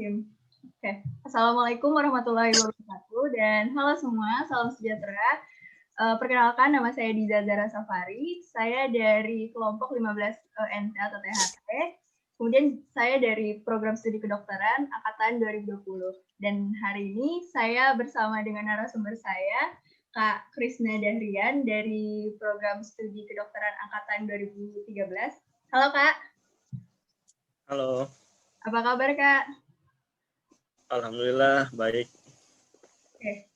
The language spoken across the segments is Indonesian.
Bismillahirrahmanirrahim. Oke. Assalamualaikum warahmatullahi wabarakatuh dan halo semua, salam sejahtera. Perkenalkan, nama saya Diza Zara Safari. Saya dari kelompok 15 NT atau THT. Kemudian saya dari program studi kedokteran angkatan 2020. Dan hari ini saya bersama dengan narasumber saya, Kak Krisna Dahrian dari program studi kedokteran angkatan 2013. Halo Kak. Halo. Apa kabar Kak? Alhamdulillah baik. Oke.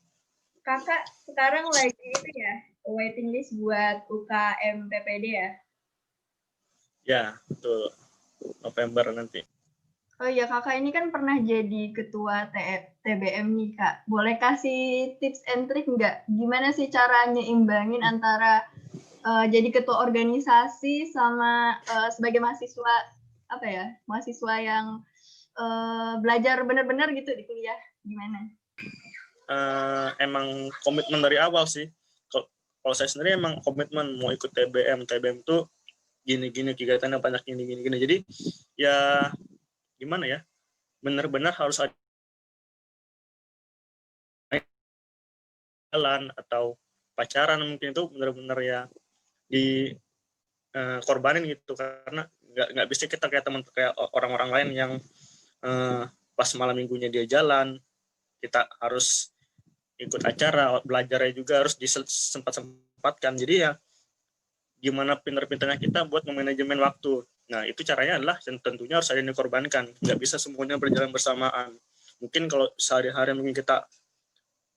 Kakak sekarang lagi itu ya, waiting list buat UKM PPD ya? Ya, betul. November nanti. Oh iya, kakak ini kan pernah jadi ketua TBM nih Kak. Boleh kasih tips and trick nggak? Gimana sih cara nyimbangin antara jadi ketua organisasi sama sebagai mahasiswa apa ya? Mahasiswa yang belajar benar-benar gitu di kuliah. Gimana? Emang komitmen dari awal sih. Kalau saya sendiri emang komitmen mau ikut TBM. TBM tuh gini-gini, kegiatannya banyak gini-gini. Jadi ya gimana ya? Benar-benar harus ada jalan atau pacaran mungkin itu benar-benar ya di korbanin gitu, karena nggak bisa kita kayak teman kayak orang-orang lain yang pas malam minggunya dia jalan, kita harus ikut acara, belajarnya juga harus disempat-sempatkan. Jadi ya gimana pinter-pinternya kita buat memanajemen waktu. Nah itu caranya adalah tentunya harus ada yang dikorbankan, nggak bisa semuanya berjalan bersamaan. Mungkin kalau sehari-hari mungkin kita,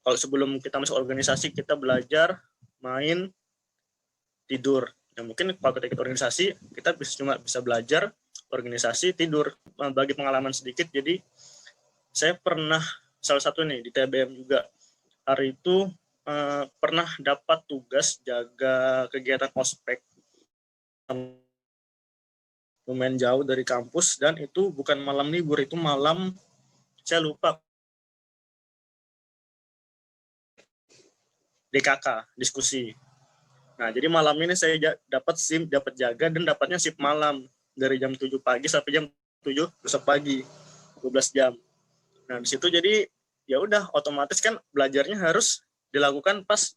kalau sebelum kita masuk organisasi kita belajar, main, tidur. Ya mungkin kalau kita ikut organisasi kita cuma bisa belajar, organisasi, tidur. Bagi pengalaman sedikit, jadi saya pernah salah satu nih di TBM juga, hari itu pernah dapat tugas jaga kegiatan ospek lumayan jauh dari kampus, dan itu bukan malam libur, itu malam saya lupa DKK, diskusi. Nah jadi malam ini saya dapat jaga dan dapatnya shift malam dari jam 7 pagi sampai jam 7 besok pagi, 12 jam. Nah di situ jadi ya udah otomatis kan belajarnya harus dilakukan pas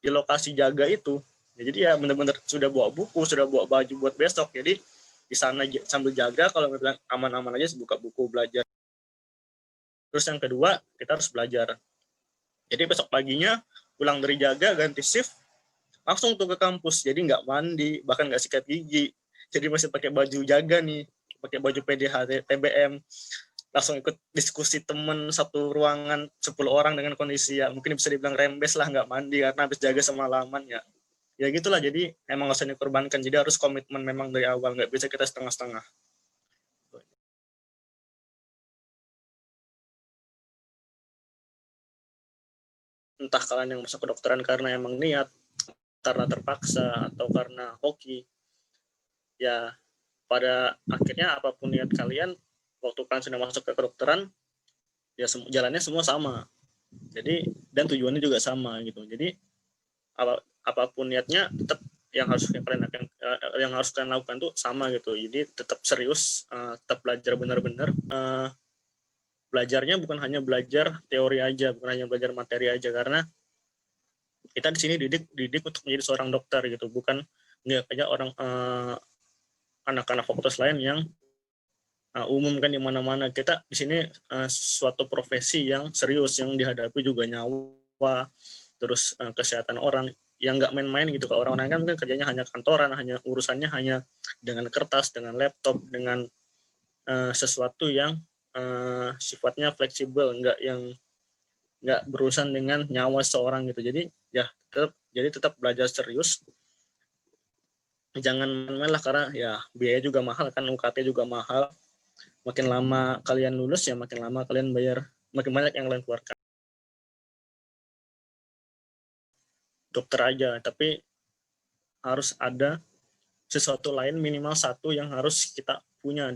di lokasi jaga itu. Ya, jadi ya benar-benar sudah bawa buku, sudah bawa baju buat besok. Jadi di sana sambil jaga, kalau bilang aman-aman aja buka buku belajar. Terus yang kedua, kita harus belajar. Jadi besok paginya pulang dari jaga, ganti shift, langsung tuh ke kampus. Jadi nggak mandi, bahkan nggak sikat gigi. Jadi masih pakai baju jaga nih, pakai baju PDH TBM. Langsung ikut diskusi temen satu ruangan 10 orang dengan kondisi ya mungkin bisa dibilang rembes lah, nggak mandi karena habis jaga semalaman ya gitulah. Jadi emang harus dikorbankan, jadi harus komitmen memang dari awal, nggak bisa kita setengah-setengah. Entah kalian yang masuk kedokteran karena emang niat, karena terpaksa, atau karena hoki, ya pada akhirnya apapun niat kalian, waktu kalian sudah masuk ke kedokteran ya jalannya semua sama. Jadi dan tujuannya juga sama gitu. Jadi apapun niatnya tetap yang harus kalian lakukan tuh sama gitu. Jadi tetap serius, tetap belajar benar-benar. Belajarnya bukan hanya belajar teori aja, bukan hanya belajar materi aja, karena kita di sini didik untuk menjadi seorang dokter gitu, bukan nggak kayak orang anak-anak fakultas lain yang umum kan di mana-mana. Kita di sini suatu profesi yang serius, yang dihadapi juga nyawa, terus kesehatan orang yang nggak main-main gitu. Kalau orang-orang kan mungkin kerjanya hanya kantoran, hanya urusannya hanya dengan kertas, dengan laptop, dengan sesuatu yang sifatnya fleksibel, nggak berurusan dengan nyawa seorang gitu. Jadi ya tetap belajar serius, jangan main-main lah, karena ya biaya juga mahal kan, UKT juga mahal. Makin lama kalian lulus ya makin lama kalian bayar, makin banyak yang kalian keluarkan. Dokter aja, tapi harus ada sesuatu lain, minimal satu yang harus kita punya,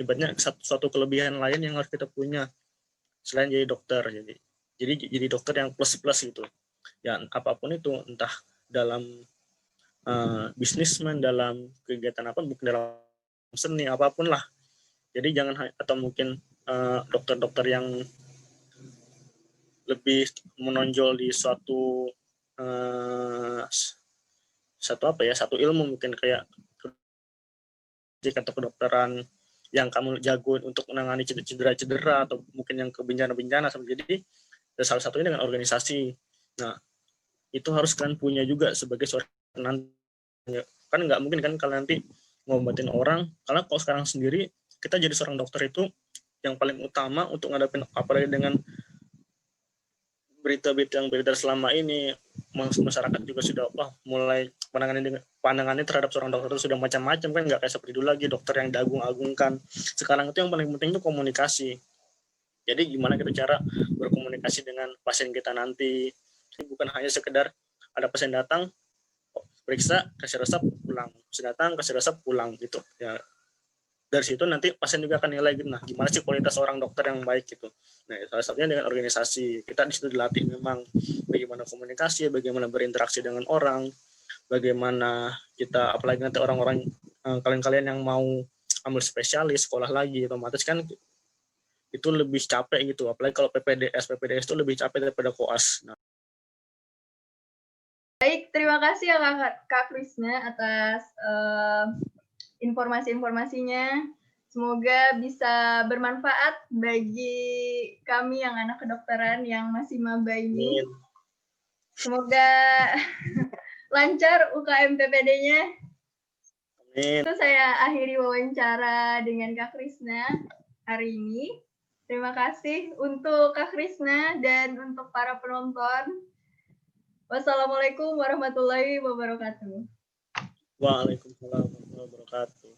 ibaratnya suatu kelebihan lain yang harus kita punya selain jadi dokter. Jadi dokter yang plus gitu ya, apapun itu, entah dalam bisnismen, dalam kegiatan apa, bukan dalam seni, apapun lah. Jadi jangan, atau mungkin dokter-dokter yang lebih menonjol di suatu satu ilmu, mungkin kayak atau kedokteran yang kamu jago untuk menangani cedera-cedera atau mungkin yang ke bencana-bencana. Jadi salah satunya dengan organisasi. Nah, itu harus kalian punya juga sebagai seorang nanti. Kan nggak mungkin kan kalian nanti ngobatin orang, karena kalau sekarang sendiri kita jadi seorang dokter itu yang paling utama untuk ngadepin, apalagi dengan berita-berita yang beredar selama ini, masyarakat juga sudah mulai pandangannya terhadap seorang dokter itu sudah macam-macam kan, nggak kayak seperti dulu lagi dokter yang diagung-agungkan. Sekarang itu yang paling penting itu komunikasi. Jadi gimana kita cara berkomunikasi dengan pasien kita nanti, bukan hanya sekedar ada pasien datang periksa kasih resep pulang, pasien datang kasih resep pulang gitu ya. Dari situ nanti pasien juga akan nilai gitu, nah gimana sih kualitas seorang dokter yang baik gitu. Nah salah satunya dengan organisasi, kita di situ dilatih memang bagaimana komunikasi, bagaimana berinteraksi dengan orang, bagaimana kita, apalagi nanti orang-orang kalian-kalian yang mau ambil spesialis sekolah lagi, otomatis kan itu lebih capek gitu, apalagi kalau PPDS itu lebih capek daripada koas. Nah. Baik, terima kasih ya Kak Krisna atas informasi-informasinya. Semoga bisa bermanfaat bagi kami yang anak kedokteran yang masih maba ini. Semoga lancar UKM PPD-nya. Itu saya akhiri wawancara dengan Kak Krisna hari ini. Terima kasih untuk Kak Krisna dan untuk para penonton. Wassalamualaikum warahmatullahi wabarakatuh. Waalaikumsalam warahmatullahi wabarakatuh.